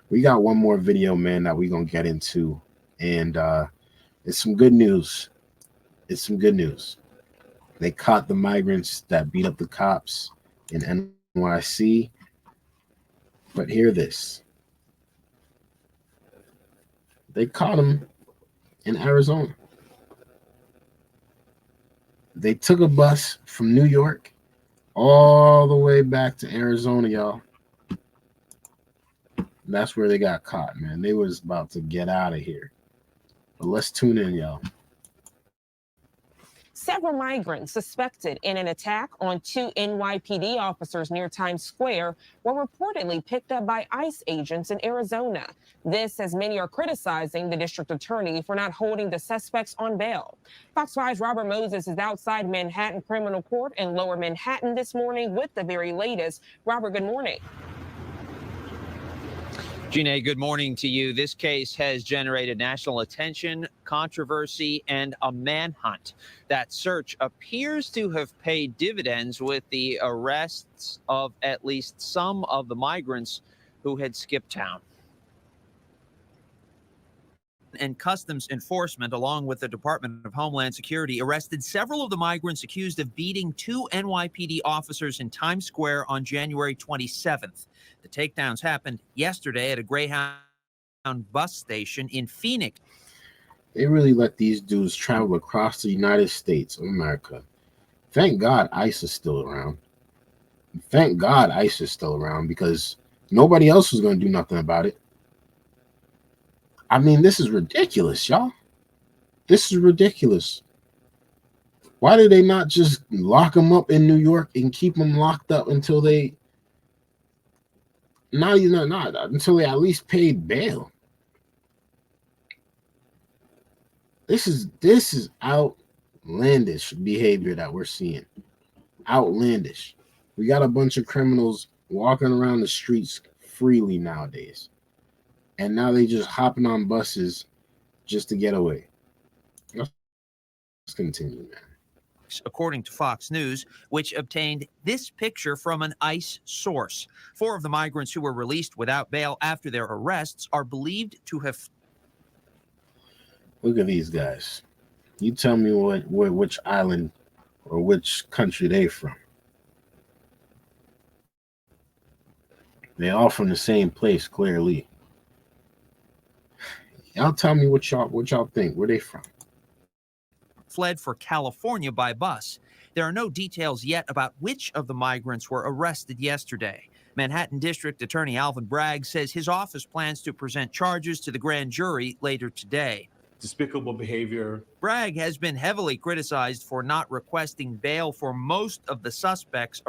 We got one more video, man, that we're gonna get into, and it's some good news. It's some good news. They caught the migrants that beat up the cops in NYC, but hear this: they caught them in Arizona. They took a bus from New York all the way back to Arizona, y'all. That's where they got caught, man. They was about to get out of here. But let's tune in, y'all. Several migrants suspected in an attack on two NYPD officers near Times Square were reportedly picked up by ICE agents in Arizona. This, as many are criticizing the district attorney for not holding the suspects on bail. Fox 5's Robert Moses is outside Manhattan Criminal Court in Lower Manhattan this morning with the very latest. Robert, good morning. Gina, good morning to you. This case has generated national attention, controversy, and a manhunt. That search appears to have paid dividends with the arrests of at least some of the migrants who had skipped town. And Customs Enforcement, along with the Department of Homeland Security, arrested several of the migrants accused of beating two NYPD officers in Times Square on January 27th. The takedowns happened yesterday at a Greyhound bus station in Phoenix. They really let these dudes travel across the United States of America. Thank God ICE is still around. Thank God ICE is still around, because nobody else was going to do nothing about it. I mean, this is ridiculous, y'all. This is ridiculous. Why did they not just lock them up in New York and keep them locked up until they until they at least paid bail? This is outlandish behavior that we're seeing. Outlandish. We got a bunch of criminals walking around the streets freely nowadays. And now they just hopping on buses just to get away. Let's continue, man. According to Fox News, which obtained this picture from an ICE source. 4 of the migrants who were released without bail after their arrests are believed to have... Look at these guys. You tell me which island or which country they from. They all from the same place, clearly. Y'all tell me what y'all think. Where they from? Fled for California by bus. There are no details yet about which of the migrants were arrested yesterday. Manhattan District Attorney Alvin Bragg says his office plans to present charges to the grand jury later today. Despicable behavior. Bragg has been heavily criticized for not requesting bail for most of the suspects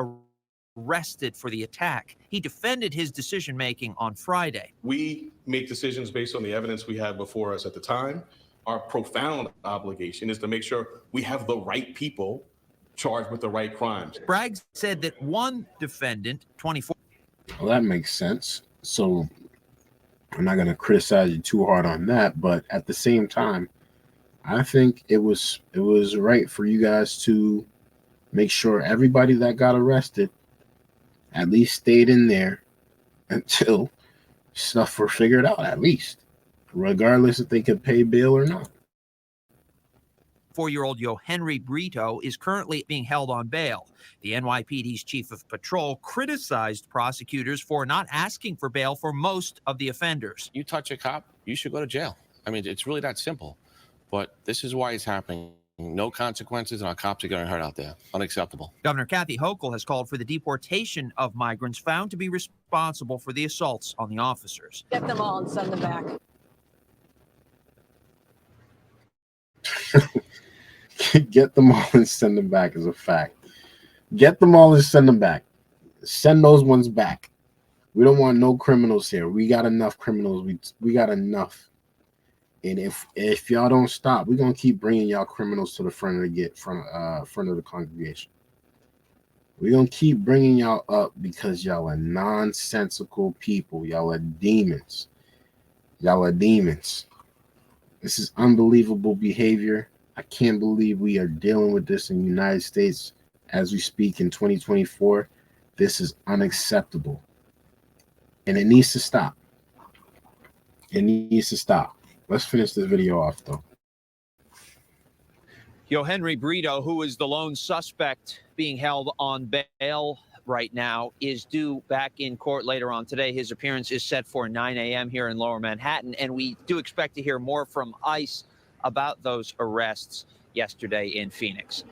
arrested for the attack. He defended his decision-making on Friday. We make decisions based on the evidence we had before us at the time. Our profound obligation is to make sure we have the right people charged with the right crimes. Bragg said that one defendant, 24... Well, that makes sense. So I'm not going to criticize you too hard on that, but at the same time, I think it was right for you guys to make sure everybody that got arrested at least stayed in there until stuff were figured out, at least, regardless if they could pay bail or not. 4-year-old Henry Brito is currently being held on bail. The NYPD's chief of patrol criticized prosecutors for not asking for bail for most of the offenders. You touch a cop, you should go to jail. I mean, it's really that simple. But this is why it's happening. No consequences, and our cops are getting hurt out there. Unacceptable. Governor Kathy Hochul has called for the deportation of migrants found to be responsible for the assaults on the officers. Get them all and send them back. Get them all and send them back is a fact. Get them all and send them back. Send those ones back. We don't want no criminals here. We got enough criminals. We got enough. And if y'all don't stop, we're gonna keep bringing y'all criminals to the front of the congregation. We're gonna keep bringing y'all up because y'all are nonsensical people. Y'all are demons. Y'all are demons. This is unbelievable behavior. I can't believe we are dealing with this in the United States as we speak in 2024. This is unacceptable, and it needs to stop. It needs to stop. Let's finish this video off, though. Henry Brito, who is the lone suspect being held on bail right now, is due back in court later on today. His appearance is set for 9 a.m. here in Lower Manhattan, and we do expect to hear more from ICE about those arrests yesterday in Phoenix.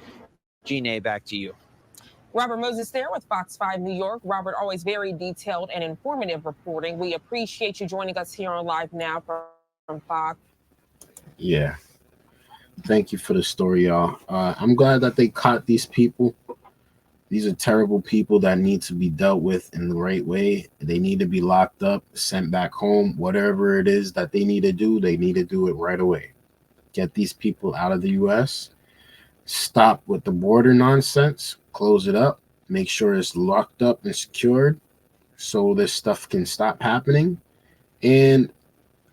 Gina, back to you. Robert Moses there with Fox 5 New York. Robert, always very detailed and informative reporting. We appreciate you joining us here on Live Now from Fox. Yeah. Thank you for the story, y'all. I'm glad that they caught these people. These are terrible people that need to be dealt with in the right way. They need to be locked up, sent back home. Whatever it is that they need to do, they need to do it right away. Get these people out of the U.S. Stop with the border nonsense. Close it up. Make sure it's locked up and secured so this stuff can stop happening. And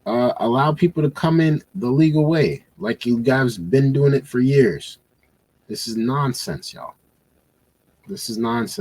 allow people to come in the legal way, like you guys been doing it for years. This is nonsense, y'all. This is nonsense.